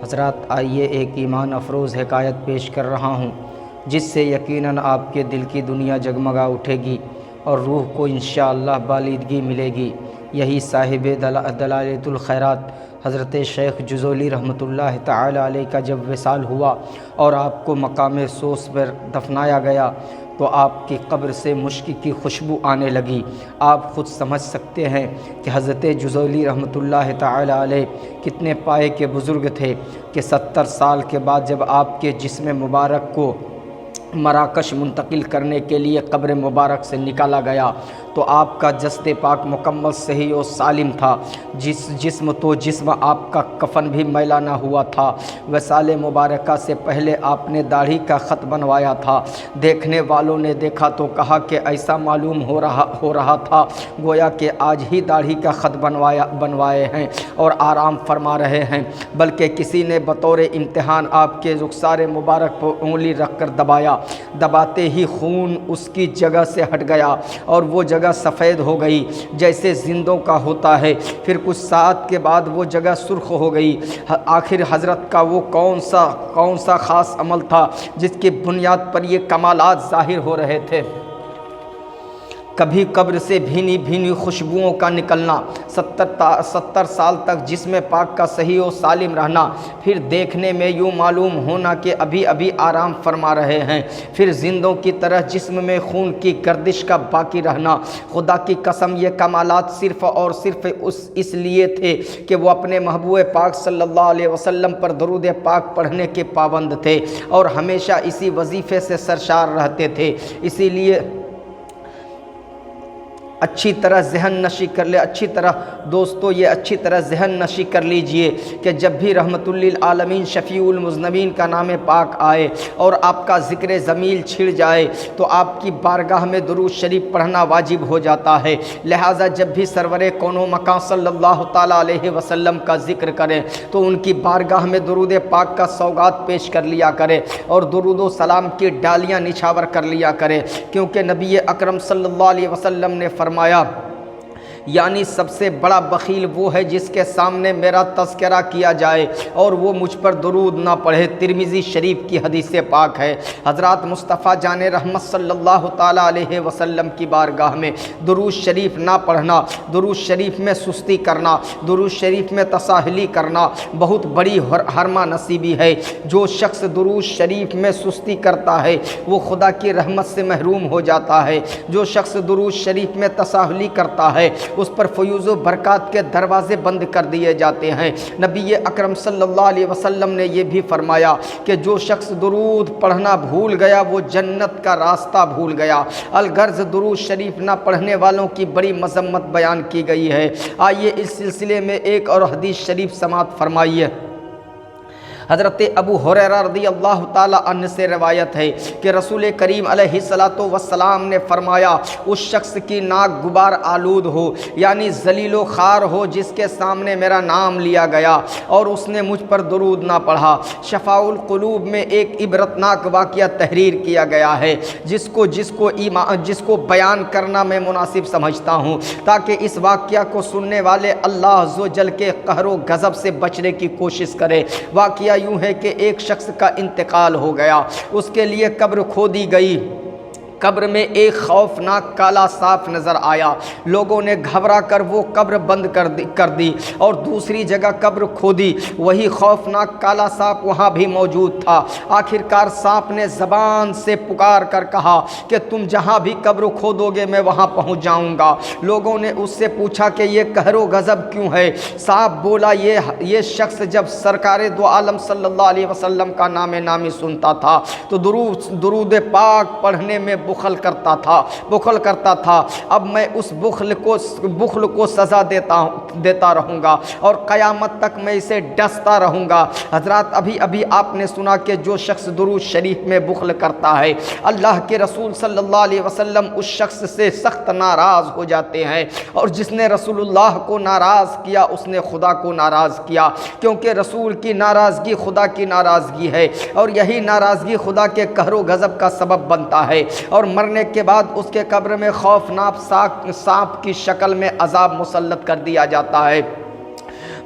حضرات آئیے ایک ایمان افروز حکایت پیش کر رہا ہوں جس سے یقیناً آپ کے دل کی دنیا جگمگا اٹھے گی اور روح کو انشاءاللہ بالیدگی ملے گی۔ یہی صاحب دلالۃ الخیرات حضرت شیخ جزولی رحمۃ اللہ تعالی علیہ کا جب وصال ہوا اور آپ کو مقام سوس پر دفنایا گیا تو آپ کی قبر سے مشک کی خوشبو آنے لگی۔ آپ خود سمجھ سکتے ہیں کہ حضرت جزولی رحمۃ اللہ تعالی علیہ کتنے پائے کے بزرگ تھے کہ 70 سال کے بعد جب آپ کے جسم مبارک کو مراکش منتقل کرنے کے لیے قبر مبارک سے نکالا گیا تو آپ کا جسد پاک مکمل صحیح و سالم تھا۔ جسم آپ کا کفن بھی میلا نہ ہوا تھا۔ وصال مبارکہ سے پہلے آپ نے داڑھی کا خط بنوایا تھا۔ دیکھنے والوں نے دیکھا تو کہا کہ ایسا معلوم ہو رہا تھا گویا کہ آج ہی داڑھی کا خط بنوائے ہیں اور آرام فرما رہے ہیں، بلکہ کسی نے بطور امتحان آپ کے رخسار مبارک پر انگلی رکھ کر دباتے ہی خون اس کی جگہ سے ہٹ گیا اور وہ جگہ سفید ہو گئی جیسے زندوں کا ہوتا ہے۔ پھر کچھ ساعت کے بعد وہ جگہ سرخ ہو گئی۔ آخر حضرت کا وہ کون سا خاص عمل تھا جس کی بنیاد پر یہ کمالات ظاہر ہو رہے تھے؟ کبھی قبر سے بھینی بھینی خوشبوؤں کا نکلنا، 70 سال تک جسم پاک کا صحیح و سالم رہنا، پھر دیکھنے میں یوں معلوم ہونا کہ ابھی ابھی آرام فرما رہے ہیں، پھر زندوں کی طرح جسم میں خون کی گردش کا باقی رہنا۔ خدا کی قسم یہ کمالات صرف اور صرف اس لیے تھے کہ وہ اپنے محبوب پاک صلی اللہ علیہ وسلم پر درود پاک پڑھنے کے پابند تھے اور ہمیشہ اسی وظیفے سے سرشار رہتے تھے۔ اسی لیے اچھی طرح ذہن نشی کر لیجئے کہ جب بھی رحمت للعالمین شفیع المذنبین کا نام پاک آئے اور آپ کا ذکر جمیل چھڑ جائے تو آپ کی بارگاہ میں درود شریف پڑھنا واجب ہو جاتا ہے۔ لہٰذا جب بھی سرور کون و مکان صلی اللہ تعالیٰ علیہ وسلم کا ذکر کریں تو ان کی بارگاہ میں درود پاک کا سوغات پیش کر لیا کرے اور درود و سلام کی ڈالیاں نچھاور کر لیا کرے، کیونکہ نبی اکرم صلی اللہ علیہ وسلم نے فرمایا یعنی سب سے بڑا بخیل وہ ہے جس کے سامنے میرا تذکرہ کیا جائے اور وہ مجھ پر درود نہ پڑھے۔ ترمذی شریف کی حدیث پاک ہے۔ حضرات مصطفیٰ جان رحمت صلی اللہ تعالیٰ علیہ وسلم کی بارگاہ میں درود شریف نہ پڑھنا، درود شریف میں سستی کرنا، درود شریف میں تساہلی کرنا بہت بڑی حرمہ نصیبی ہے۔ جو شخص درود شریف میں سستی کرتا ہے وہ خدا کی رحمت سے محروم ہو جاتا ہے۔ جو شخص درود شریف میں تساہلی کرتا ہے اس پر فیوز و برکات کے دروازے بند کر دیے جاتے ہیں۔ نبی اکرم صلی اللہ علیہ وسلم نے یہ بھی فرمایا کہ جو شخص درود پڑھنا بھول گیا وہ جنت کا راستہ بھول گیا۔ الغرض درود شریف نہ پڑھنے والوں کی بڑی مذمت بیان کی گئی ہے۔ آئیے اس سلسلے میں ایک اور حدیث شریف سماعت فرمائیے۔ حضرت ابو ہریرہ رضی اللہ تعالیٰ عنہ سے روایت ہے کہ رسول کریم علیہ الصلاۃ والسلام نے فرمایا اس شخص کی ناک غبار آلود ہو یعنی ذلیل و خوار ہو جس کے سامنے میرا نام لیا گیا اور اس نے مجھ پر درود نہ پڑھا۔ شفاء القلوب میں ایک عبرتناک واقعہ تحریر کیا گیا ہے جس کو بیان کرنا میں مناسب سمجھتا ہوں تاکہ اس واقعہ کو سننے والے اللہ عز و جل کے قہر و غضب سے بچنے کی کوشش کرے۔ واقعہ یوں ہے کہ ایک شخص کا انتقال ہو گیا، اس کے لیے قبر کھودی گئی۔ قبر میں ایک خوفناک کالا سانپ نظر آیا۔ لوگوں نے گھبرا کر وہ قبر بند کر دی اور دوسری جگہ قبر کھودی، وہی خوفناک کالا سانپ وہاں بھی موجود تھا۔ آخرکار سانپ نے زبان سے پکار کر کہا کہ تم جہاں بھی قبر کھودو گے میں وہاں پہنچ جاؤں گا۔ لوگوں نے اس سے پوچھا کہ یہ قہر و غضب کیوں ہے؟ سانپ بولا یہ شخص جب سرکار دو عالم صلی اللہ علیہ وسلم کا نامی سنتا تھا تو درود پاک پڑھنے میں بخل کرتا تھا۔ اب میں اس بخل کو سزا دیتا رہوں گا اور قیامت تک میں اسے ڈستا رہوں گا۔ حضرات ابھی آپ نے سنا کہ جو شخص درود شریف میں بخل کرتا ہے اللہ کے رسول صلی اللہ علیہ وسلم اس شخص سے سخت ناراض ہو جاتے ہیں، اور جس نے رسول اللہ کو ناراض کیا اس نے خدا کو ناراض کیا، کیونکہ رسول کی ناراضگی خدا کی ناراضگی ہے اور یہی ناراضگی خدا کے قہر و غضب کا سبب بنتا ہے، اور مرنے کے بعد اس کے قبر میں خوفناک سانپ کی شکل میں عذاب مسلط کر دیا جاتا ہے۔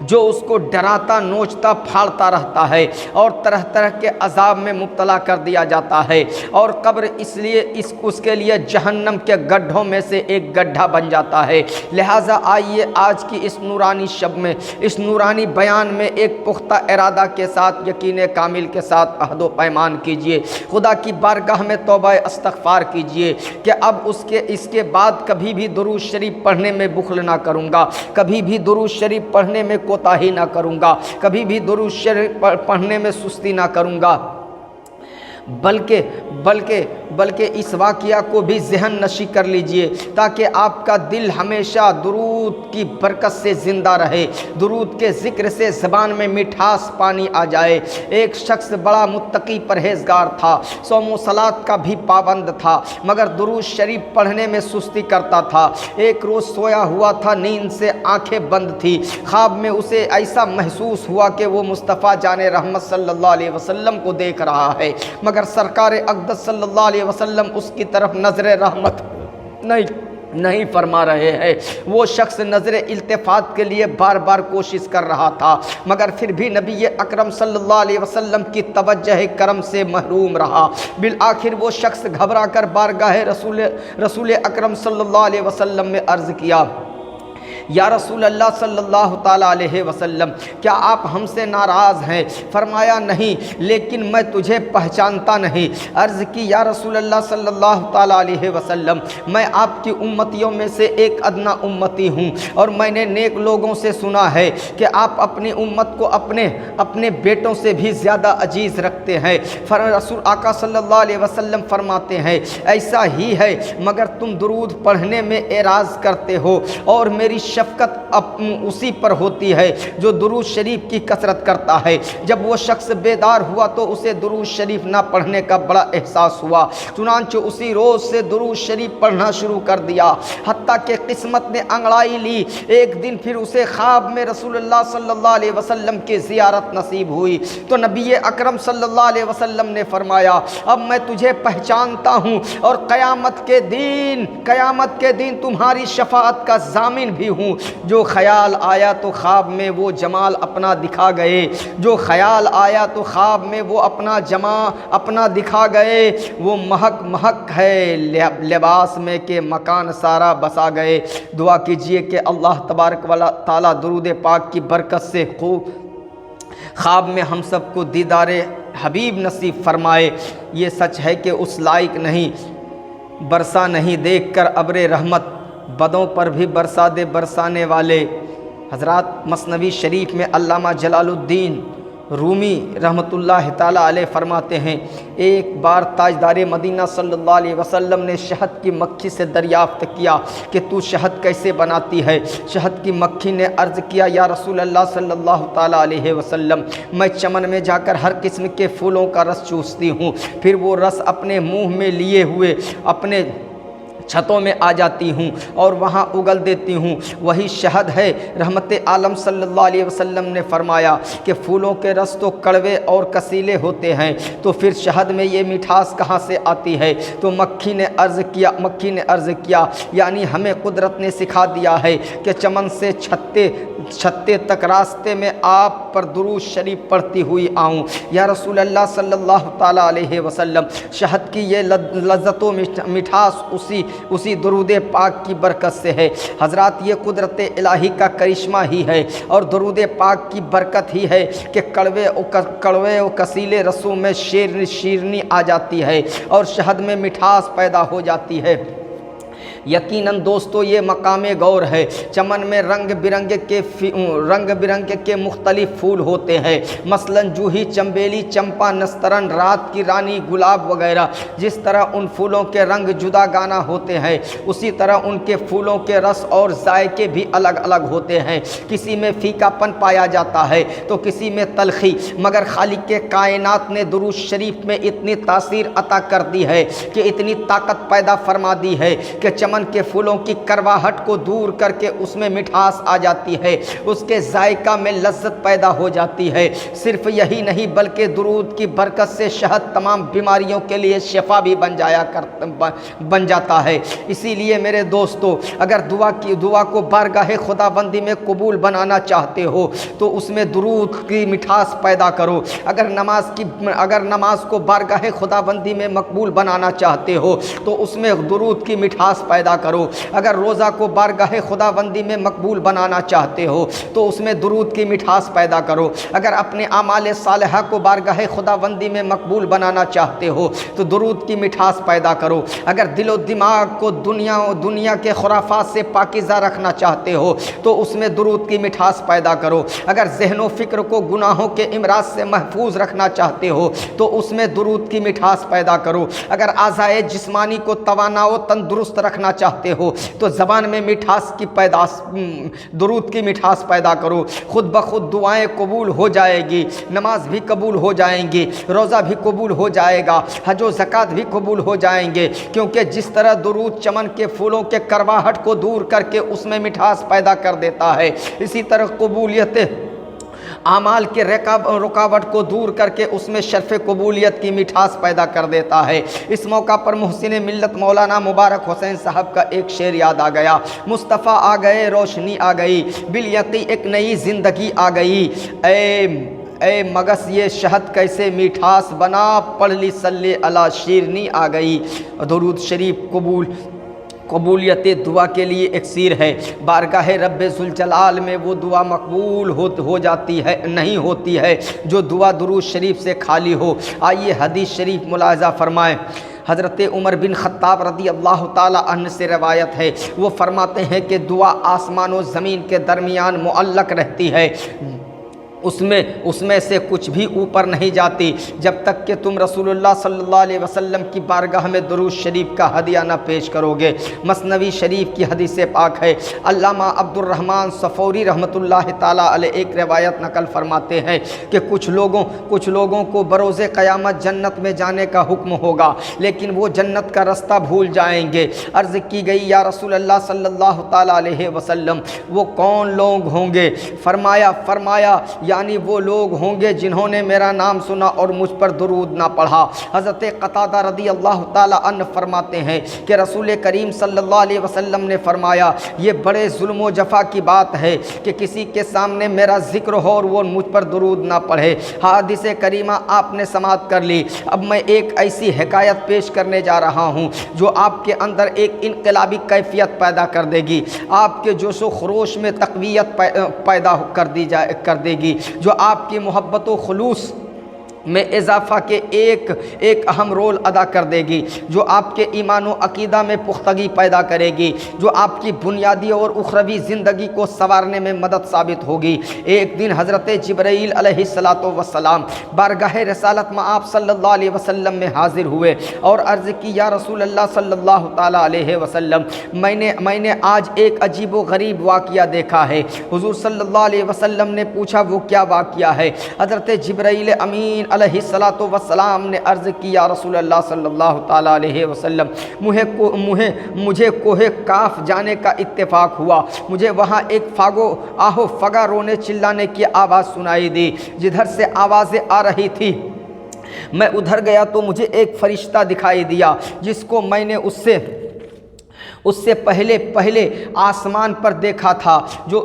جو اس کو ڈراتا نوچتا پھاڑتا رہتا ہے اور طرح طرح کے عذاب میں مبتلا کر دیا جاتا ہے، اور قبر اس لیے اس کے لیے جہنم کے گڈھوں میں سے ایک گڈھا بن جاتا ہے۔ لہٰذا آئیے آج کی اس نورانی شب میں، اس نورانی بیان میں ایک پختہ ارادہ کے ساتھ، یقین کامل کے ساتھ عہد و پیمان کیجئے، خدا کی بارگاہ میں توبہ استغفار کیجئے کہ اب اس کے بعد کبھی بھی درود شریف پڑھنے میں بخل نہ کروں گا، کبھی بھی درود شریف پڑھنے میں کوتاہی نہ کروں گا، کبھی بھی درود شریف پڑھنے میں سستی نہ کروں گا، بلکہ اس واقعہ کو بھی ذہن نشی کر لیجئے تاکہ آپ کا دل ہمیشہ درود کی برکت سے زندہ رہے، درود کے ذکر سے زبان میں مٹھاس پانی آ جائے۔ ایک شخص بڑا متقی پرہیزگار تھا، صوم و صلات کا بھی پابند تھا، مگر درود شریف پڑھنے میں سستی کرتا تھا۔ ایک روز سویا ہوا تھا، نیند سے آنکھیں بند تھی، خواب میں اسے ایسا محسوس ہوا کہ وہ مصطفیٰ جان رحمت صلی اللہ علیہ وسلم کو دیکھ رہا ہے، مگر سرکار اقدس صلی اللہ علیہ وسلم اس کی طرف نظر رحمت نہیں فرما رہے ہیں۔ وہ شخص نظر التفات کے لیے بار بار کوشش کر رہا تھا، مگر پھر بھی نبی اکرم صلی اللہ علیہ وسلم کی توجہ کرم سے محروم رہا۔ بالآخر وہ شخص گھبرا کر بارگاہ رسول اکرم صلی اللہ علیہ وسلم میں عرض کیا، یا رسول اللہ صلی اللہ تعالیٰ علیہ وسلم، کیا آپ ہم سے ناراض ہیں؟ فرمایا نہیں، لیکن میں تجھے پہچانتا نہیں۔ عرض کی، یا رسول اللہ صلی اللہ تعالیٰ علیہ وسلم، میں آپ کی امتیوں میں سے ایک ادنا امتی ہوں، اور میں نے نیک لوگوں سے سنا ہے کہ آپ اپنی امت کو اپنے بیٹوں سے بھی زیادہ عزیز رکھتے ہیں۔ رسول آقا صلی اللہ علیہ وسلم فرماتے ہیں، ایسا ہی ہے، مگر تم درود پڑھنے میں اعراض کرتے ہو، اور میری شفقت اسی پر ہوتی ہے جو درود شریف کی کثرت کرتا ہے۔ جب وہ شخص بیدار ہوا تو اسے درود شریف نہ پڑھنے کا بڑا احساس ہوا، چنانچہ اسی روز سے درود شریف پڑھنا شروع کر دیا، حتیٰ کہ قسمت نے انگڑائی لی۔ ایک دن پھر اسے خواب میں رسول اللہ صلی اللہ علیہ وسلم کی زیارت نصیب ہوئی تو نبی اکرم صلی اللہ علیہ وسلم نے فرمایا، اب میں تجھے پہچانتا ہوں، اور قیامت کے دن تمہاری شفاعت کا ضامن بھی ہوں۔ جو خیال آیا تو خواب میں وہ جمال اپنا دکھا گئے، جو خیال آیا تو خواب میں وہ اپنا دکھا گئے، وہ مہک ہے لباس میں کہ مکان سارا بسا گئے۔ دعا کیجئے کہ اللہ تبارک و تعالی درود پاک کی برکت سے خواب میں ہم سب کو دیدار حبیب نصیب فرمائے۔ یہ سچ ہے کہ اس لائق نہیں، برسا نہیں دیکھ کر ابر رحمت، بدوں پر بھی برسا دے برسانے والے۔ حضرات، مثنوی شریف میں علامہ جلال الدین رومی رحمۃ اللہ تعالیٰ علیہ فرماتے ہیں، ایک بار تاجدار مدینہ صلی اللہ علیہ وسلم نے شہد کی مکھی سے دریافت کیا کہ تو شہد کیسے بناتی ہے؟ شہد کی مکھی نے عرض کیا، یا رسول اللہ صلی اللہ تعالیٰ علیہ وسلم، میں چمن میں جا کر ہر قسم کے پھولوں کا رس چوستی ہوں، پھر وہ رس اپنے منہ میں لیے ہوئے اپنے چھتوں میں آ جاتی ہوں اور وہاں اگل دیتی ہوں، وہی شہد ہے۔ رحمت عالم صلی اللہ علیہ وسلم نے فرمایا کہ پھولوں کے رس تو کڑوے اور کسیلے ہوتے ہیں، تو پھر شہد میں یہ مٹھاس کہاں سے آتی ہے؟ تو مکھی نے عرض کیا، یعنی ہمیں قدرت نے سکھا دیا ہے کہ چمن سے چھتے تک راستے میں آپ پر درود شریف پڑھتی ہوئی آؤں۔ یا رسول اللہ صلی اللہ تعالیٰ علیہ وسلم، شہد کی یہ لذت و مٹھاس اسی درود پاک کی برکت سے ہے۔ حضرات، یہ قدرت الہی کا کرشمہ ہی ہے اور درود پاک کی برکت ہی ہے کہ کڑوے و کسیلے رسوں میں شیرنی آ جاتی ہے اور شہد میں مٹھاس پیدا ہو جاتی ہے۔ یقیناً دوستو، یہ مقام غور ہے۔ چمن میں رنگ برنگ کے مختلف پھول ہوتے ہیں، مثلاً جوہی، چنبیلی، چمپا، نسترن، رات کی رانی، گلاب وغیرہ۔ جس طرح ان پھولوں کے رنگ جدا گانا ہوتے ہیں، اسی طرح ان کے پھولوں کے رس اور ذائقے بھی الگ الگ ہوتے ہیں۔ کسی میں پھیکا پن پایا جاتا ہے تو کسی میں تلخی، مگر خالق کائنات نے درود شریف میں اتنی تاثیر عطا کر دی ہے کہ اتنی طاقت پیدا فرما دی ہے کہ چمن چمن کے پھولوں کی کرواہٹ کو دور کر کے اس میں مٹھاس آ جاتی ہے، اس کے ذائقہ میں لذت پیدا ہو جاتی ہے۔ صرف یہی نہیں بلکہ درود کی برکت سے شہد تمام بیماریوں کے لیے شفا بھی بن جاتا ہے۔ اسی لیے میرے دوستو، اگر دعا کو بارگاہ خداوندی میں قبول بنانا چاہتے ہو تو اس میں درود کی مٹھاس پیدا کرو۔ اگر نماز کو بارگاہ خداوندی میں مقبول بنانا چاہتے ہو تو اس میں درود کی مٹھاس پیدا کرو۔ اگر روزہ کو بارگاہ خداوندی میں مقبول بنانا چاہتے ہو تو اس میں درود کی مٹھاس پیدا کرو۔ اگر اپنے اعمال صالحہ کو بارگاہ خداوندی میں مقبول بنانا چاہتے ہو تو درود کی مٹھاس پیدا کرو۔ اگر دل و دماغ کو دنیا کے خرافات سے پاکیزہ رکھنا چاہتے ہو تو اس میں درود کی مٹھاس پیدا کرو۔ اگر ذہن و فکر کو گناہوں کے امراض سے محفوظ رکھنا چاہتے ہو تو اس میں درود کی مٹھاس پیدا کرو۔ اگر اعضائے جسمانی کو توانا و تندرست رکھنا چاہتے ہو تو زبان میں درود کی مٹھاس پیدا کرو۔ خود بخود دعائیں قبول ہو جائے گی، نماز بھی قبول ہو جائیں گی، روزہ بھی قبول ہو جائے گا، حج و زکوٰۃ بھی قبول ہو جائیں گے، کیونکہ جس طرح درود چمن کے پھولوں کے کرواہٹ کو دور کر کے اس میں مٹھاس پیدا کر دیتا ہے، اسی طرح قبولیت اعمال کے رکاوٹ کو دور کر کے اس میں شرف قبولیت کی مٹھاس پیدا کر دیتا ہے۔ اس موقع پر محسن ملت مولانا مبارک حسین صاحب کا ایک شعر یاد آ گیا: مصطفیٰ آ گئے، روشنی آ گئی، بالیقین ایک نئی زندگی آ گئی، اے مگس یہ شہد کیسے میٹھاس بنا، پڑھ لی صلی علی شیرنی آ گئی۔ درود شریف قبولیت دعا کے لیے اکسیر ہے۔ بارگاہ رب ذوالجلال میں وہ دعا مقبول ہو جاتی ہے نہیں ہوتی ہے جو دعا درود شریف سے خالی ہو۔ آئیے حدیث شریف ملاحظہ فرمائیں۔ حضرت عمر بن خطاب رضی اللہ تعالی عنہ سے روایت ہے، وہ فرماتے ہیں کہ دعا آسمان و زمین کے درمیان معلق رہتی ہے، اس میں سے کچھ بھی اوپر نہیں جاتی جب تک کہ تم رسول اللہ صلی اللہ علیہ وسلم کی بارگاہ میں درود شریف کا ہدیہ نہ پیش کرو گے۔ مثنوی شریف کی حدیث پاک ہے۔ علامہ عبد الرحمن صفوری رحمۃ اللہ تعالیٰ علیہ ایک روایت نقل فرماتے ہیں کہ کچھ لوگوں کو بروز قیامت جنت میں جانے کا حکم ہوگا، لیکن وہ جنت کا رستہ بھول جائیں گے۔ عرض کی گئی یا رسول اللہ صلی اللہ تعالیٰ علیہ وسلم وہ کون لوگ ہوں گے؟ فرمایا یعنی وہ لوگ ہوں گے جنہوں نے میرا نام سنا اور مجھ پر درود نہ پڑھا۔ حضرت قتادہ رضی اللہ تعالی عنہ فرماتے ہیں کہ رسول کریم صلی اللہ علیہ وسلم نے فرمایا یہ بڑے ظلم و جفا کی بات ہے کہ کسی کے سامنے میرا ذکر ہو اور وہ مجھ پر درود نہ پڑھے۔ حدیث کریمہ آپ نے سماعت کر لی۔ اب میں ایک ایسی حکایت پیش کرنے جا رہا ہوں جو آپ کے اندر ایک انقلابی کیفیت پیدا کر دے گی، آپ کے جوش و خروش میں تقویت پیدا کر دے گی، جو آپ کی محبت و خلوص میں اضافہ کے ایک اہم رول ادا کر دے گی، جو آپ کے ایمان و عقیدہ میں پختگی پیدا کرے گی، جو آپ کی بنیادی اور اخروی زندگی کو سنوارنے میں مدد ثابت ہوگی۔ ایک دن حضرت جبرائیل علیہ السلام بارگاہ رسالت میں آپ صلی اللہ علیہ وسلم میں حاضر ہوئے اور عرض کی یا رسول اللہ صلی اللہ تعالیٰ علیہ وسلم میں نے آج ایک عجیب و غریب واقعہ دیکھا ہے۔ حضور صلی اللہ علیہ وسلم نے پوچھا وہ کیا واقعہ ہے؟ حضرت جبرائیل امین علیہ السلام نے عرض کی یا رسول اللہ صلی اللہ تعالیٰ علیہ وسلم مجھے کوہ کاف جانے کا اتفاق ہوا، مجھے وہاں ایک آہو فگا رونے چلانے کی آواز سنائی دی، جدھر سے آوازیں آ رہی تھی میں ادھر گیا تو مجھے ایک فرشتہ دکھائی دیا جس کو میں نے اس سے پہلے آسمان پر دیکھا تھا، جو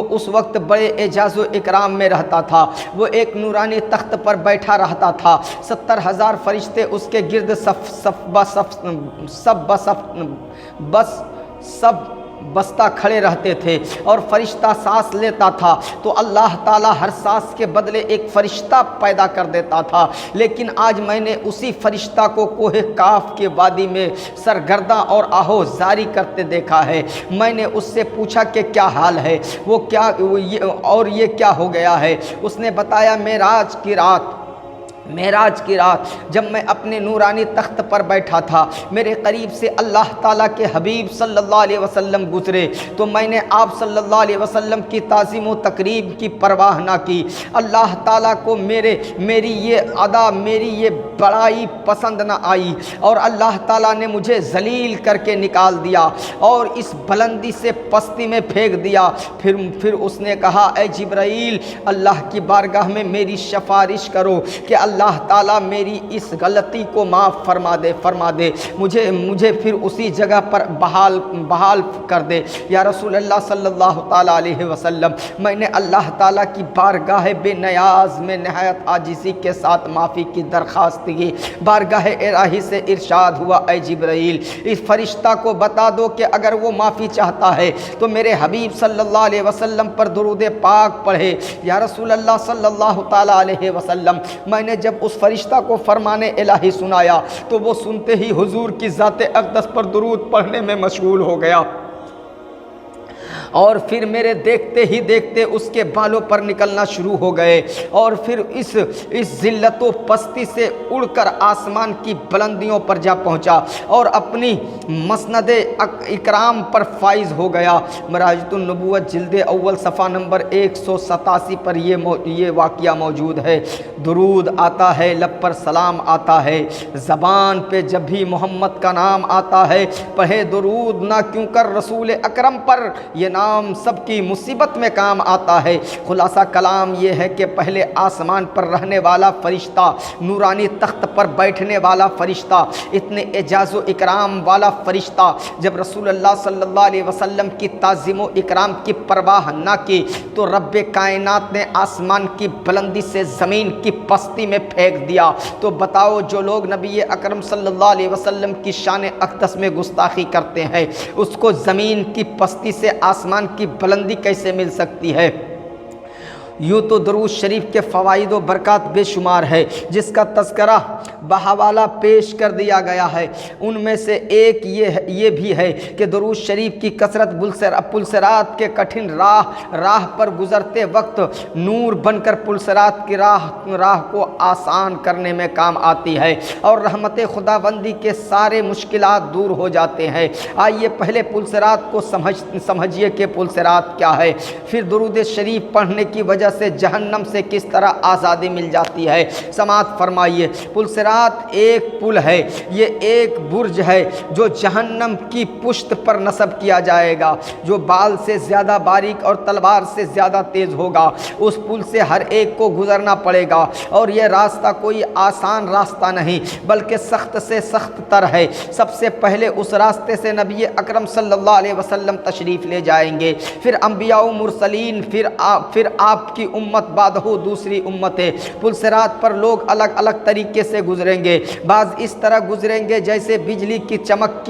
اس وقت بڑے اعزاز و اکرام میں رہتا تھا۔ وہ ایک نورانی تخت پر بیٹھا رہتا تھا، 70,000 فرشتے اس کے گرد سب بستہ کھڑے رہتے تھے اور فرشتہ سانس لیتا تھا تو اللہ تعالیٰ ہر سانس کے بدلے ایک فرشتہ پیدا کر دیتا تھا۔ لیکن آج میں نے اسی فرشتہ کو کوہ کاف کے وادی میں سرگرداں اور آہو زاری کرتے دیکھا ہے۔ میں نے اس سے پوچھا کہ کیا حال ہے، یہ کیا ہو گیا ہے؟ اس نے بتایا معراج کی رات معراج کی رات جب میں اپنے نورانی تخت پر بیٹھا تھا، میرے قریب سے اللہ تعالیٰ کے حبیب صلی اللہ علیہ وسلم گزرے تو میں نے آپ صلی اللہ علیہ وسلم کی تعظیم و تکریم کی پرواہ نہ کی۔ اللہ تعالیٰ کو میری یہ ادا، میری یہ بڑائی پسند نہ آئی اور اللہ تعالیٰ نے مجھے ذلیل کر کے نکال دیا اور اس بلندی سے پستی میں پھینک دیا۔ پھر اس نے کہا، اے جبرائیل، اللہ کی بارگاہ میں میری سفارش کرو کہ اللہ تعالیٰ میری اس غلطی کو معاف فرما دے، مجھے پھر اسی جگہ پر بحال کر دے۔ یا رسول اللہ صلی اللہ تعالیٰ علیہ وسلم، میں نے اللہ تعالیٰ کی بارگاہ بے نیاز میں نہایت عاجزی کے ساتھ معافی کی درخواست کی۔ بارگاہ الہی سے ارشاد ہوا، اے جبرائیل، اس فرشتہ کو بتا دو کہ اگر وہ معافی چاہتا ہے تو میرے حبیب صلی اللہ علیہ وسلم پر درود پاک پڑھے۔ یا رسول اللہ صلی اللہ تعالیٰ علیہ وسلم، میں نے جب اس فرشتہ کو فرمان الہی سنایا تو وہ سنتے ہی حضور کی ذات اقدس پر درود پڑھنے میں مشغول ہو گیا اور پھر میرے دیکھتے ہی دیکھتے اس کے بالوں پر نکلنا شروع ہو گئے اور پھر اس ذلت و پستی سے اڑ کر آسمان کی بلندیوں پر جا پہنچا اور اپنی مسند اکرام پر فائز ہو گیا۔ مراجعۃ النبوت جلد اول صفحہ نمبر 187 پر یہ واقعہ موجود ہے۔ درود آتا ہے، لب پر سلام آتا ہے، زبان پہ جب بھی محمد کا نام آتا ہے پڑھے درود نہ کیوں کر رسول اکرم پر، یہ نام سب کی مصیبت میں کام آتا ہے۔ خلاصہ کلام یہ ہے کہ پہلے آسمان پر رہنے والا فرشتہ، نورانی تخت پر بیٹھنے والا فرشتہ، اتنے اعزاز و اکرام والا فرشتہ جب رسول اللہ صلی اللہ علیہ وسلم کی تعظیم و اکرام کی پرواہ نہ کی تو رب کائنات نے آسمان کی بلندی سے زمین کی پستی میں پھینک دیا۔ تو بتاؤ، جو لوگ نبی اکرم صلی اللہ علیہ وسلم کی شان اقدس میں گستاخی کرتے ہیں، اس کو زمین کی پستی سے آسمان کی بلندی کیسے مل سکتی ہے؟ یوں تو درود شریف کے فوائد و برکات بے شمار ہے، جس کا تذکرہ بحوالہ پیش کر دیا گیا ہے۔ ان میں سے ایک یہ بھی ہے کہ درود شریف کی کثرت پلسرات کے کٹھن راہ پر گزرتے وقت نور بن کر پلسرات کی راہ کو آسان کرنے میں کام آتی ہے اور رحمت خداوندی کے سارے مشکلات دور ہو جاتے ہیں۔ آئیے پہلے پلسرات کو سمجھیے کہ پلسرات کیا ہے، پھر درود شریف پڑھنے کی وجہ سے جہنم سے کس طرح آزادی مل جاتی ہے۔ سماعت فرمائیے، پلسرات ایک پل ہے، یہ ایک برج ہے جو جہنم کی پشت پر نصب کیا جائے گا، جو بال سے زیادہ باریک اور تلوار سے زیادہ تیز ہوگا۔ اس پل سے ہر ایک کو گزرنا پڑے گا اور یہ راستہ کوئی آسان راستہ نہیں بلکہ سخت سے سخت تر ہے۔ سب سے پہلے اس راستے سے نبی اکرم صلی اللہ علیہ وسلم تشریف لے جائیں گے، پھر انبیاء و مرسلین، پھر آپ کی امت بعدہ دوسری امت ہے۔ پلسرات پر لوگ الگ الگ طریقے سے گزریں گے، بعض اس طرح گزریں گے جیسے بجلی کی چمک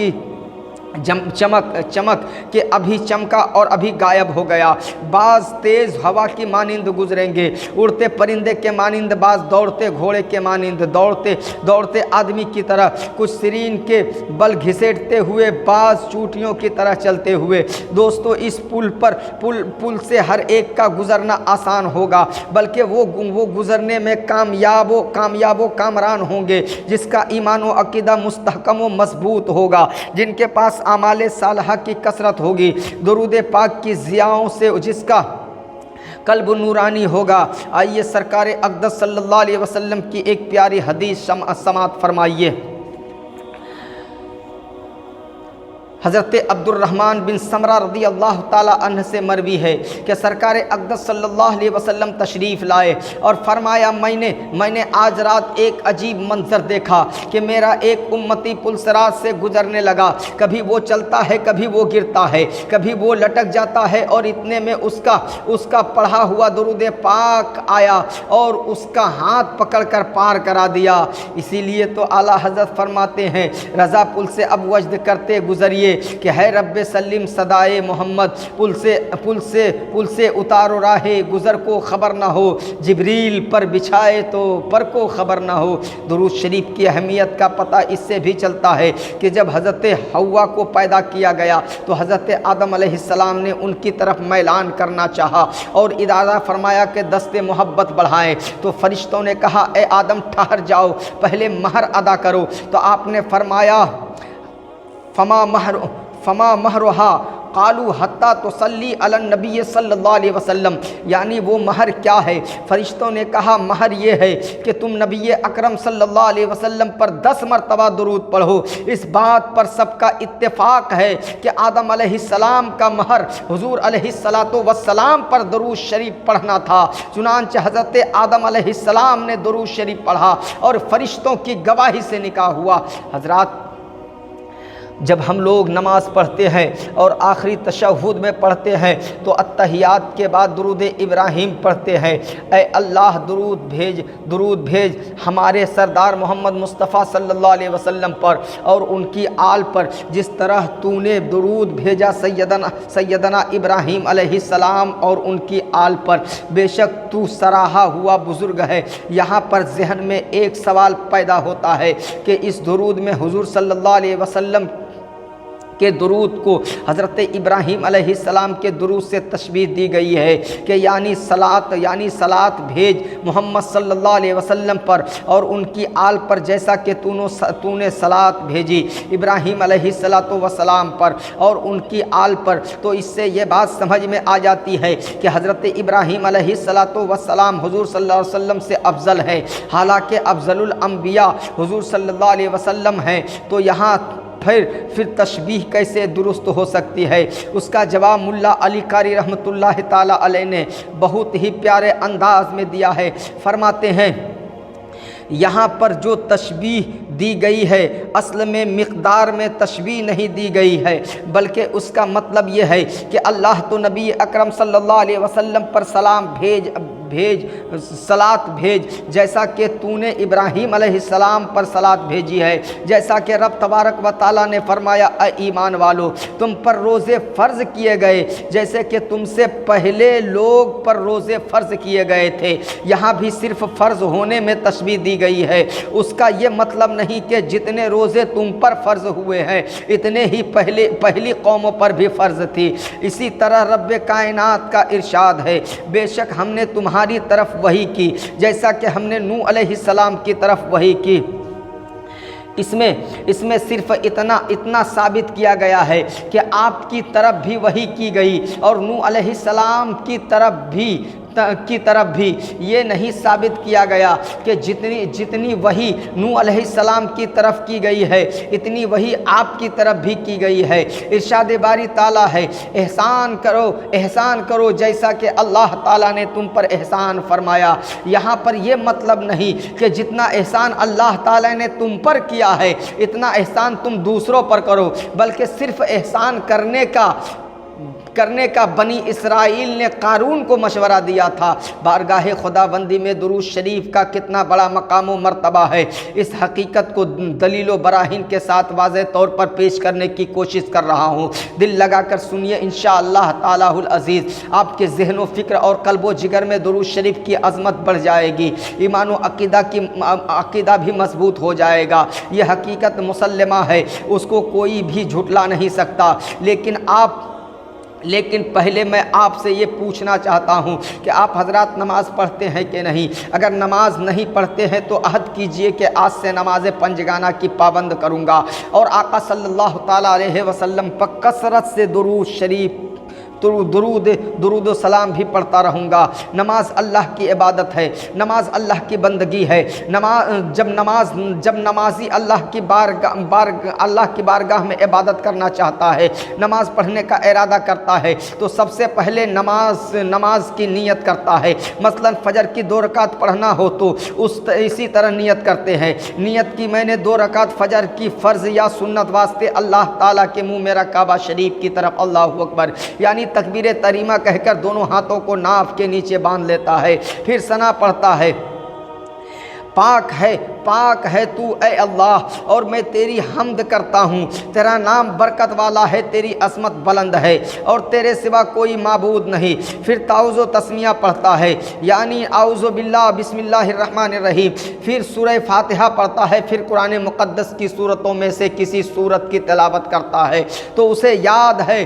کہ ابھی چمکا اور ابھی غائب ہو گیا، بعض تیز ہوا کی مانند گزریں گے، اڑتے پرندے کے مانند، بعض دوڑتے گھوڑے کے مانند، دوڑتے آدمی کی طرح، کچھ سرین کے بل گھسیٹتے ہوئے، بعض چوٹیوں کی طرح چلتے ہوئے۔ دوستو، اس پل سے ہر ایک کا گزرنا آسان ہوگا، بلکہ وہ گزرنے میں کامیاب و کامران ہوں گے جس کا ایمان و عقیدہ مستحکم و مضبوط ہوگا، جن کے پاس اعمال صالحہ کی کثرت ہوگی، درود پاک کی ضیاؤں سے جس کا قلب نورانی ہوگا۔ آئیے سرکار اقدس صلی اللہ علیہ وسلم کی ایک پیاری حدیث سماعت فرمائیے۔ حضرت عبد الرحمن بن سمرہ رضی اللہ تعالیٰ عنہ سے مروی ہے کہ سرکار اقدس صلی اللہ علیہ وسلم تشریف لائے اور فرمایا، میں نے آج رات ایک عجیب منظر دیکھا کہ میرا ایک امتی پلسرات سے گزرنے لگا، کبھی وہ چلتا ہے، کبھی وہ گرتا ہے، کبھی وہ لٹک جاتا ہے، اور اتنے میں اس کا پڑھا ہوا درود پاک آیا اور اس کا ہاتھ پکڑ کر پار کرا دیا۔ اسی لیے تو اعلیٰ حضرت فرماتے ہیں، رضا پل سے اب وجد کرتے گزریے، لگے کہ ہے رب سلم صدائے محمد، پل سے اتارو راہ گزر کو خبر نہ ہو، جبریل پر بچھائے تو پر کو خبر نہ ہو۔ درود شریف کی اہمیت کا پتہ اس سے بھی چلتا ہے کہ جب حضرت حوا کو پیدا کیا گیا تو حضرت آدم علیہ السلام نے ان کی طرف میلان کرنا چاہا اور ارادہ فرمایا کہ دست محبت بڑھائیں، تو فرشتوں نے کہا اے آدم ٹھہر جاؤ، پہلے مہر ادا کرو۔ تو آپ نے فرمایا فما مہرہا قالوا حتی تصلی علی النبی صلی اللہ علیہ وسلم، یعنی وہ مہر کیا ہے؟ فرشتوں نے کہا مہر یہ ہے کہ تم نبی اکرم صلی اللہ علیہ وسلم پر 10 مرتبہ درود پڑھو۔ اس بات پر سب کا اتفاق ہے کہ آدم علیہ السلام کا مہر حضور علیہ السلام پر درود شریف پڑھنا تھا، چنانچہ حضرت آدم علیہ السلام نے درود شریف پڑھا اور فرشتوں کی گواہی سے نکاح ہوا۔ حضرات، جب ہم لوگ نماز پڑھتے ہیں اور آخری تشہد میں پڑھتے ہیں تو اتحیات کے بعد درود ابراہیم پڑھتے ہیں، اے اللہ درود بھیج ہمارے سردار محمد مصطفیٰ صلی اللہ علیہ وسلم پر اور ان کی آل پر، جس طرح تو نے درود بھیجا سیدنا ابراہیم علیہ السلام اور ان کی آل پر۔ بے شک تو سراہا ہوا بزرگ ہے۔ یہاں پر ذہن میں ایک سوال پیدا ہوتا ہے کہ اس درود میں حضور صلی اللہ علیہ وسلم کے درود کو حضرت ابراہیم علیہ السلام کے درود سے تشبیہ دی گئی ہے کہ یعنی صلات بھیج محمد صلی اللہ علیہ وسلم پر اور ان کی آل پر، جیسا کہ تو نے صلات بھیجی ابراہیم علیہ السلام پر اور ان کی آل پر۔ تو اس سے یہ بات سمجھ میں آ جاتی ہے کہ حضرت ابراہیم علیہ السلام حضور صلی اللہ علیہ وسلم سے افضل ہے، حالانکہ افضل الانبیاء حضور صلی اللہ علیہ وسلم ہیں۔ تو یہاں پھر تشبیہ کیسے درست ہو سکتی ہے؟ اس کا جواب ملا علی قاری رحمۃ اللہ تعالی علیہ نے بہت ہی پیارے انداز میں دیا ہے۔ فرماتے ہیں یہاں پر جو تشبیہ دی گئی ہے اصل میں مقدار میں تشبیہ نہیں دی گئی ہے، بلکہ اس کا مطلب یہ ہے کہ اللہ تو نبی اکرم صلی اللہ علیہ وسلم پر صلات بھیج جیسا کہ تو نے ابراہیم علیہ السلام پر صلات بھیجی ہے، جیسا کہ رب تبارک و تعالیٰ نے فرمایا اے ایمان والو تم پر روزے فرض کیے گئے جیسے کہ تم سے پہلے لوگ پر روزے فرض کیے گئے تھے۔ یہاں بھی صرف فرض ہونے میں تشبیہ دی گئی ہے، اس کا یہ مطلب نہیں کہ جتنے روزے تم پر فرض ہوئے ہیں اتنے ہی پہلی قوموں پر بھی فرض تھی۔ اسی طرح رب کائنات کا ارشاد ہے بے شک ہم نے تمہاری طرف وحی کی جیسا کہ ہم نے نوح علیہ السلام کی طرف وحی کی۔ اس میں صرف اتنا ثابت کیا گیا ہے کہ آپ کی طرف بھی وحی کی گئی اور نوح علیہ السلام کی طرف بھی یہ نہیں ثابت کیا گیا کہ جتنی وحی نوح علیہ السلام کی طرف کی گئی ہے اتنی وحی آپ کی طرف بھی کی گئی ہے۔ ارشاد باری تعالیٰ ہے احسان کرو جیسا کہ اللہ تعالیٰ نے تم پر احسان فرمایا۔ یہاں پر یہ مطلب نہیں کہ جتنا احسان اللہ تعالیٰ نے تم پر کیا ہے اتنا احسان تم دوسروں پر کرو، بلکہ صرف احسان کرنے کا بنی اسرائیل نے قارون کو مشورہ دیا تھا۔ بارگاہ خدا بندی میں درود شریف کا کتنا بڑا مقام و مرتبہ ہے، اس حقیقت کو دلیل و براہین کے ساتھ واضح طور پر پیش کرنے کی کوشش کر رہا ہوں۔ دل لگا کر سنیے انشاءاللہ تعالی العزیز، آپ کے ذہن و فکر اور قلب و جگر میں درود شریف کی عظمت بڑھ جائے گی، ایمان و عقیدہ بھی مضبوط ہو جائے گا۔ یہ حقیقت مسلمہ ہے، اس کو کوئی بھی جھٹلا نہیں سکتا۔ لیکن پہلے میں آپ سے یہ پوچھنا چاہتا ہوں کہ آپ حضرات نماز پڑھتے ہیں کہ نہیں؟ اگر نماز نہیں پڑھتے ہیں تو عہد کیجئے کہ آج سے نماز پنجگانہ کی پابند کروں گا اور آقا صلی اللہ تعالیٰ علیہ وسلم پر کثرت سے درود شریف درود و سلام بھی پڑھتا رہوں گا۔ نماز اللہ کی عبادت ہے، نماز اللہ کی بندگی ہے۔ جب نمازی اللہ کی بارگاہ میں عبادت کرنا چاہتا ہے، نماز پڑھنے کا ارادہ کرتا ہے تو سب سے پہلے نماز کی نیت کرتا ہے۔ مثلا فجر کی 2 رکعت پڑھنا ہو تو اسی طرح نیت کرتے ہیں، نیت کی میں نے 2 رکعت فجر کی فرض یا سنت واسطے اللہ تعالیٰ کے منہ میرا کعبہ شریف کی طرف اللہ اکبر یعنی تکبیر تحریمہ کہہ کر دونوں ہاتھوں کو ناف کے نیچے باندھ لیتا ہے، پھر ثنا پڑھتا ہے۔ پاک ہے تو اے اللہ، اور میں تیری حمد کرتا ہوں، تیرا نام برکت والا ہے، تیری عظمت بلند ہے، اور تیرے سوا کوئی معبود نہیں۔ پھر تعوذ و تسمیہ پڑھتا ہے، یعنی اعوذ باللہ، بسم اللہ الرحمن الرحیم، پھر سورہ فاتحہ پڑھتا ہے، پھر قرآن مقدس کی سورتوں میں سے کسی سورت کی تلاوت کرتا ہے تو اسے یاد ہے،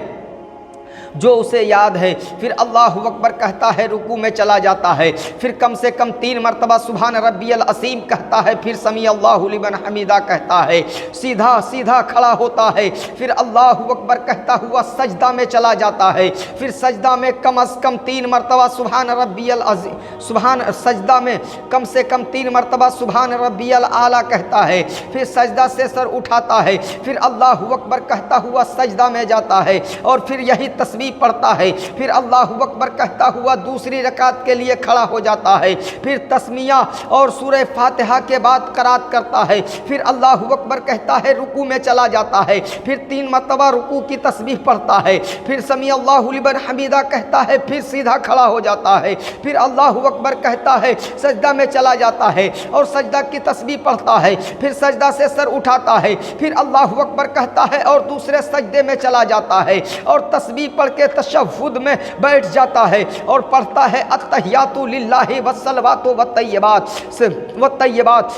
جو اسے یاد ہے، پھر اللہ اکبر کہتا ہے، رکوع میں چلا جاتا ہے، پھر کم سے کم 3 مرتبہ سبحان ربی العظیم کہتا ہے، پھر سمیع اللہ لمن حمیدہ کہتا ہے، سیدھا کھڑا ہوتا ہے، پھر اللہ اکبر کہتا ہوا سجدہ میں چلا جاتا ہے، پھر سجدہ میں کم از کم 3 مرتبہ سبحان ربی العظیم، سجدہ میں کم سے کم 3 مرتبہ سبحان ربی الاعلیٰ کہتا ہے، پھر سجدہ سے سر اٹھاتا ہے، پھر اللہ اکبر کہتا ہوا سجدہ میں جاتا ہے، اور پھر یہی تسبیح پڑھتا ہے، پھر اللہ اکبر کہتا ہوا دوسری رکعت کے لیے کھڑا ہو جاتا ہے، پھر تسمیہ اور سورہ فاتحہ کے بعد قرات کرتا ہے، پھر اللہ اکبر کہتا ہے، رکوع میں چلا جاتا ہے، پھر 3 مرتبہ رکوع کی تسبیح پڑھتا ہے، پھر سمیع اللہ لمن حمیدہ کہتا ہے، پھر سیدھا کھڑا ہو جاتا ہے، پھر اللہ اکبر کہتا ہے، سجدہ میں چلا جاتا ہے اور سجدہ کی تسبیح پڑھتا ہے، پھر سجدہ سے سر اٹھاتا ہے، پھر اللہ اکبر کہتا ہے اور دوسرے سجدے میں چلا جاتا ہے، اور تسبیح پڑھ کے تشہد میں بیٹھ جاتا ہے اور پڑھتا ہے التحیات للہ والصلوات والطیبات،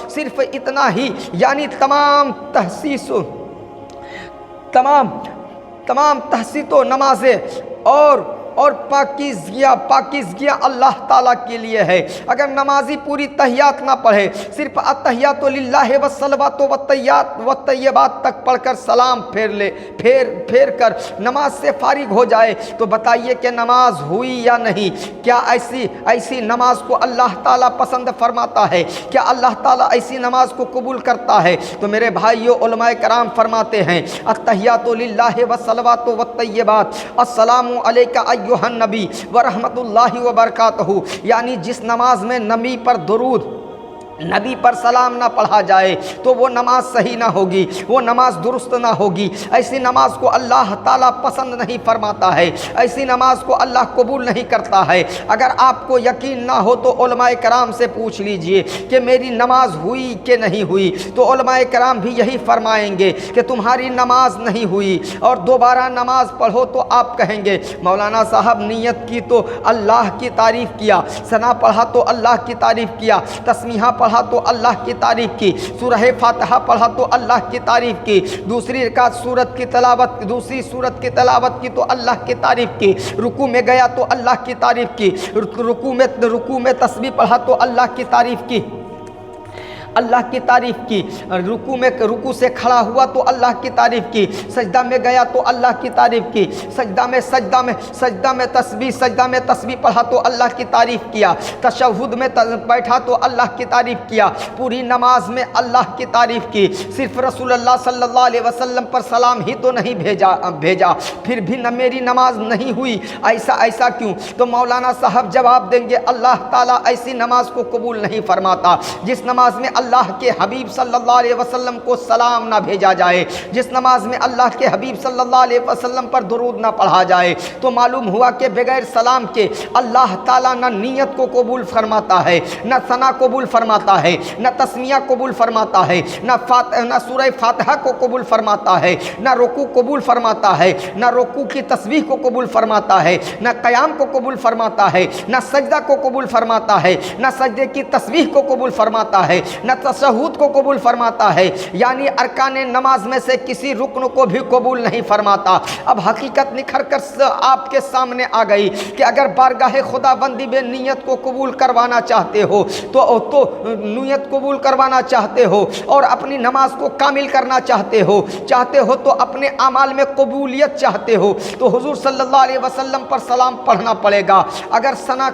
صرف اتنا ہی، یعنی تمام تحسیس و نمازیں اور پاکیزگیاں اللہ تعالیٰ کے لیے ہے۔ اگر نمازی پوری تحیات نہ پڑھے، صرف التحیات للہ والصلوات والطیبات تک پڑھ کر سلام پھیر کر نماز سے فارغ ہو جائے تو بتائیے کہ نماز ہوئی یا نہیں؟ کیا ایسی نماز کو اللہ تعالیٰ پسند فرماتا ہے؟ کیا اللہ تعالیٰ ایسی نماز کو قبول کرتا ہے؟ تو میرے بھائیو، علماء کرام فرماتے ہیں، التحیات للہ والصلوات والطیبات، السلام علیکہ ایھا النبی ورحمۃ اللہ وبرکاتہ، یعنی جس نماز میں نبی پر سلام نہ پڑھا جائے تو وہ نماز صحیح نہ ہوگی، وہ نماز درست نہ ہوگی، ایسی نماز کو اللہ تعالیٰ پسند نہیں فرماتا ہے، ایسی نماز کو اللہ قبول نہیں کرتا ہے۔ اگر آپ کو یقین نہ ہو تو علماء کرام سے پوچھ لیجئے کہ میری نماز ہوئی کہ نہیں ہوئی، تو علماء کرام بھی یہی فرمائیں گے کہ تمہاری نماز نہیں ہوئی، اور دوبارہ نماز پڑھو تو آپ کہیں گے مولانا صاحب نیت کی تو اللہ کی تعریف کیا، ثنا پڑھا تو اللہ کی تعریف کیا، تسمیہ پڑھا تو اللہ کی تعریف کی، سورہ فاتحہ پڑھا تو اللہ کی تعریف کی، دوسری سورت کی تلاوت کی تو اللہ کی تعریف کی، رکوع میں گیا تو اللہ کی تعریف کی، رکوع میں تسبیح پڑھا تو اللہ کی تعریف کی، رکوع سے کھڑا ہوا تو اللہ کی تعریف کی، سجدہ میں گیا تو اللہ کی تعریف کی، سجدہ میں تسبیح پڑھا تو اللہ کی تعریف کیا، تشہد میں بیٹھا تو اللہ کی تعریف کیا، پوری نماز میں اللہ کی تعریف کی، صرف رسول اللہ صلی اللہ علیہ وسلم پر سلام ہی تو نہیں بھیجا، پھر بھی میری نماز نہیں ہوئی، ایسا کیوں؟ تو مولانا صاحب جواب دیں گے، اللہ تعالیٰ ایسی نماز کو قبول نہیں فرماتا جس نماز میں اللہ کے حبیب صلی اللہ علیہ وسلم کو سلام نہ بھیجا جائے، جس نماز میں اللہ کے حبیب صلی اللہ علیہ وسلم پر درود نہ پڑھا جائے۔ تو معلوم ہوا کہ بغیر سلام کے اللہ تعالیٰ نہ نیت کو قبول فرماتا ہے، نہ ثنا قبول فرماتا ہے، نہ تسمیہ قبول فرماتا ہے، نہ سورہ فاتحہ کو قبول فرماتا ہے، نہ رکوع قبول فرماتا ہے، نہ رکوع کی تسبیح کو قبول فرماتا ہے، نہ قیام کو قبول فرماتا ہے، نہ سجدہ کو قبول فرماتا ہے، نہ سجدے کی تسبیح کو قبول فرماتا ہے، نہ تشہد کو قبول فرماتا ہے، یعنی ارکان نماز میں سے کسی رکن کو بھی قبول نہیں فرماتا۔ اب حقیقت نکھر کر آپ کے سامنے آ گئی کہ اگر بارگاہ خدا بندی میں نیت کو قبول کروانا چاہتے ہو تو نیت قبول کروانا چاہتے ہو اور اپنی نماز کو کامل کرنا چاہتے ہو تو اپنے اعمال میں قبولیت چاہتے ہو تو حضور صلی اللہ علیہ وسلم پر سلام پڑھنا پڑے گا۔ اگر ثنا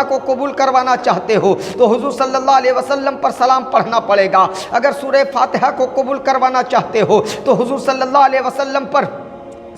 کو قبول کروانا چاہتے ہو تو حضور صلی اللہ علیہ وسلم پر سلام پڑھنا پڑے گا۔ اگر سورہ فاتحہ کو قبول کروانا چاہتے ہو تو حضور صلی اللہ علیہ وسلم پر